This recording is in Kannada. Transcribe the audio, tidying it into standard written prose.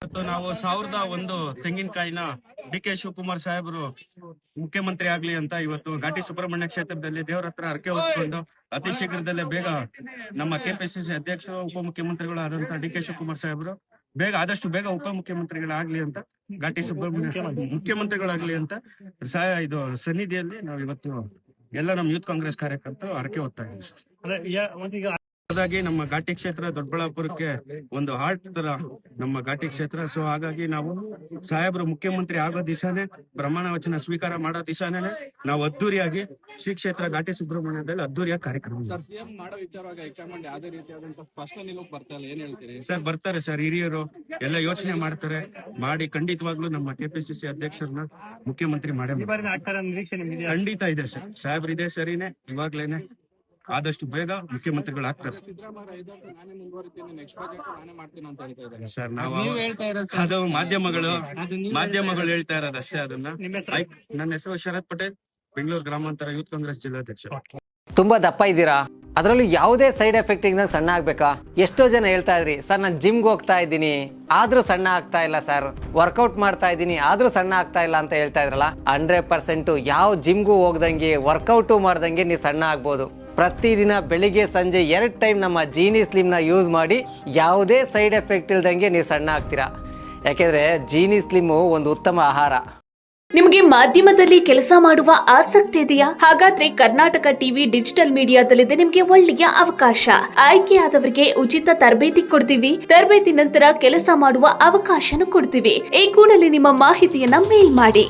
ಇವತ್ತು ನಾವು 1001 ತೆಂಗಿನಕಾಯಿನ ಡಿ.ಕೆ. ಶಿವಕುಮಾರ್ ಸಾಹೇಬರು ಮುಖ್ಯಮಂತ್ರಿ ಆಗ್ಲಿ ಅಂತ ಇವತ್ತು ಘಾಟಿ ಸುಬ್ರಹ್ಮಣ್ಯ ಕ್ಷೇತ್ರದಲ್ಲಿ ದೇವರ ಹತ್ರ ಹರಕೆ ಹೊತ್ಕೊಂಡು ಅತಿ ಶೀಘ್ರದಲ್ಲೇ ಬೇಗ ನಮ್ಮ ಕೆಪಿಸಿಸಿ ಅಧ್ಯಕ್ಷರು ಉಪಮುಖ್ಯಮಂತ್ರಿಗಳು ಆದಂತ ಡಿ.ಕೆ. ಶಿವಕುಮಾರ್ ಸಾಹೇಬರು ಆದಷ್ಟು ಬೇಗ ಉಪಮುಖ್ಯಮಂತ್ರಿಗಳಾಗ್ಲಿ ಅಂತ ಘಾಟಿ ಸುಬ್ರಹ್ಮಣ್ಯ ಮುಖ್ಯಮಂತ್ರಿಗಳಾಗ್ಲಿ ಅಂತ ಇದು ಸನ್ನಿಧಿಯಲ್ಲಿ ನಾವು ಇವತ್ತು ಎಲ್ಲ ನಮ್ಮ ಯೂತ್ ಕಾಂಗ್ರೆಸ್ ಕಾರ್ಯಕರ್ತರು ಹರಕೆ ಹೊತ್ತಾ ಇದ್ದೀವಿ. ಹಾಗಾಗಿ ನಮ್ಮ ಘಾಟಿ ಕ್ಷೇತ್ರ ದೊಡ್ಡಬಳ್ಳಾಪುರಕ್ಕೆ ಒಂದು ಹಾರ್ಟ್ ತರ ನಮ್ಮ ಘಾಟಿ ಕ್ಷೇತ್ರ. ಸೊ ಹಾಗಾಗಿ ನಾವು ಸಾಹೇಬರು ಮುಖ್ಯಮಂತ್ರಿ ಆಗೋ ದಿವಸನೇ ಪ್ರಮಾಣ ವಚನ ಸ್ವೀಕಾರ ಮಾಡೋ ದಿವಸನೇ ನಾವು ಅದ್ದೂರಿಯಾಗಿ ಶ್ರೀ ಕ್ಷೇತ್ರ ಘಾಟಿ ಸುಬ್ರಹ್ಮಣ್ಯದಲ್ಲಿ ಅದ್ದೂರಿಯಾಗಿ ಕಾರ್ಯಕ್ರಮ ಸರ್ ಬರ್ತಾರೆ ಸರ್. ಹಿರಿಯರು ಎಲ್ಲ ಯೋಚನೆ ಮಾಡ್ತಾರೆ, ಮಾಡಿ ಖಂಡಿತವಾಗ್ಲೂ ನಮ್ಮ ಕೆಪಿಸಿಸಿ ಅಧ್ಯಕ್ಷರನ್ನ ಮುಖ್ಯಮಂತ್ರಿ ಮಾಡೇ ಖಂಡಿತ ಇದೆ ಸರ್. ಸಾಹೇಬ್ರು ಇದೆ ಸರಿನೇ, ಇವಾಗ್ಲೇನೆ ಆದಷ್ಟು ಬೇಗ ಮುಖ್ಯಮಂತ್ರಿಗಳಾಗ್ತಾರೆ ಸರ್. ನಾವು ಅದು ಮಾಧ್ಯಮಗಳು ಹೇಳ್ತಾ ಇರೋದು ಅಷ್ಟೇ. ಅದನ್ನ ನನ್ನ ಹೆಸರು ಶರತ್ ಪಟೇಲ್, ಬೆಂಗಳೂರು ಗ್ರಾಮಾಂತರ ಯೂತ್ ಕಾಂಗ್ರೆಸ್ ಜಿಲ್ಲಾಧ್ಯಕ್ಷ. ತುಂಬಾ ದಪ್ಪ ಇದ್ದೀರಾ, ಅದರಲ್ಲೂ ಯಾವುದೇ ಸೈಡ್ ಎಫೆಕ್ಟ್ ಇಂದ ಸಣ್ಣ ಆಗ್ಬೇಕಾ? ಎಷ್ಟೋ ಜನ ಹೇಳ್ತಾ ಇದ್ರಿ ಸರ್, ನಾನು ಜಿಮ್ಗೆ ಹೋಗ್ತಾ ಇದ್ದೀನಿ ಆದ್ರೂ ಸಣ್ಣ ಆಗ್ತಾ ಇಲ್ಲ ಸರ್, ವರ್ಕೌಟ್ ಮಾಡ್ತಾ ಇದ್ದೀನಿ ಆದ್ರೂ ಸಣ್ಣ ಆಗ್ತಾ ಇಲ್ಲ ಅಂತ ಹೇಳ್ತಾ ಇದ್ರಲ್ಲ. 100% ಯಾವ ಜಿಮ್ಗೂ ಹೋಗ್ದಂಗೆ ವರ್ಕೌಟು ಮಾಡ್ದಂಗೆ ನೀವು ಸಣ್ಣ ಆಗ್ಬೋದು. ಪ್ರತಿದಿನ ಬೆಳಿಗ್ಗೆ ಸಂಜೆ 2 ಟೈಮ್ ನಮ್ಮ ಜೀನಿ ಸ್ಲಿಮ್ನ ಯೂಸ್ ಮಾಡಿ ಯಾವುದೇ ಸೈಡ್ ಎಫೆಕ್ಟ್ ಇಲ್ದಂಗೆ ನೀವು ಸಣ್ಣ ಆಗ್ತೀರಾ. ಯಾಕೆಂದ್ರೆ ಜೀನಿ ಸ್ಲಿಮ್ಮು ಒಂದು ಉತ್ತಮ ಆಹಾರ. ನಿಮಗೆ ಮಾಧ್ಯಮದಲ್ಲಿ ಕೆಲಸ ಮಾಡುವ ಆಸಕ್ತಿ ಇದೆಯಾ? ಹಾಗಾದ್ರೆ ಕರ್ನಾಟಕ ಟಿವಿ ಡಿಜಿಟಲ್ ಮೀಡಿಯಾದಲ್ಲಿದೆ ನಿಮಗೆ ಒಳ್ಳೆಯ ಅವಕಾಶ. ಆಯ್ಕೆಯಾದವರಿಗೆ ಉಚಿತ ತರಬೇತಿ ಕೊಡ್ತೀವಿ. ತರಬೇತಿ ನಂತರ ಕೆಲಸ ಮಾಡುವ ಅವಕಾಶನೂ ಕೊಡ್ತೀವಿ. ಈ ಕೂಡಲೇ ನಿಮ್ಮ ಮಾಹಿತಿಯನ್ನ ಮೇಲ್ ಮಾಡಿ.